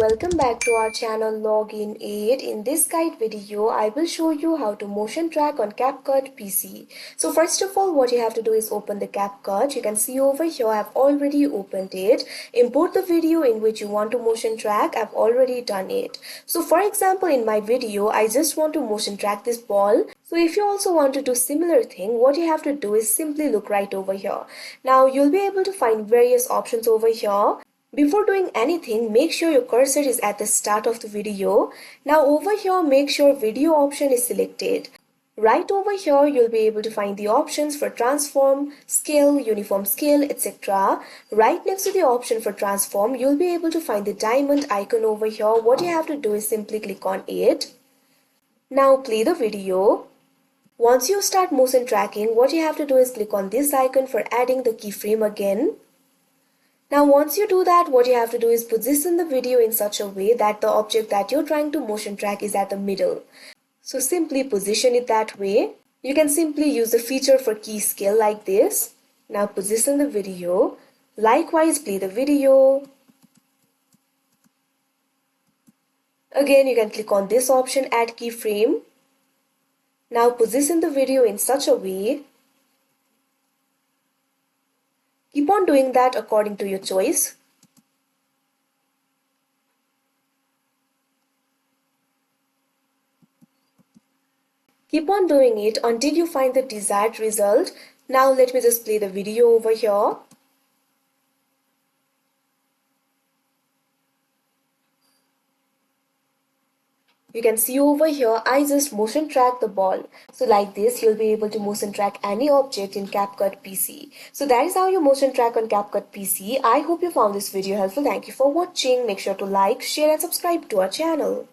welcome back to our channel Login Aid. In this guide video, I will show you how to motion track on CapCut PC. So first of all, what you have to do is open the CapCut. You can see over here, I've already opened it. Import the video in which you want to motion track. I've already done it. So for example, in my video, I just want to motion track this ball. So if you also want to do similar thing, what you have to do is simply look right over here. Now you'll be able to find various options over here. Before doing anything, make sure your cursor is at the start of the video. Now over here, make sure video option is selected. Right over here, you'll be able to find the options for transform, scale, uniform scale, etc. Right next to the option for transform, you'll be able to find the diamond icon over here. What you have to do is simply click on it. Now play the video. Once you start motion tracking, what you have to do is click on this icon for adding the keyframe again. Now once you do that, what you have to do is position the video in such a way that the object that you're trying to motion track is at the middle. So simply position it that way. You can simply use the feature for key scale like this. Now position the video. Likewise, play the video. Again, you can click on this option, add keyframe. Now position the video in such a way. Keep on doing that according to your choice. Keep on doing it until you find the desired result. Now let me just play the video over here. You can see over here, I just motion track the ball. So like this, you'll be able to motion track any object in CapCut PC. So that is how you motion track on CapCut PC. I hope you found this video helpful. Thank you for watching. Make sure to like, share and subscribe to our channel.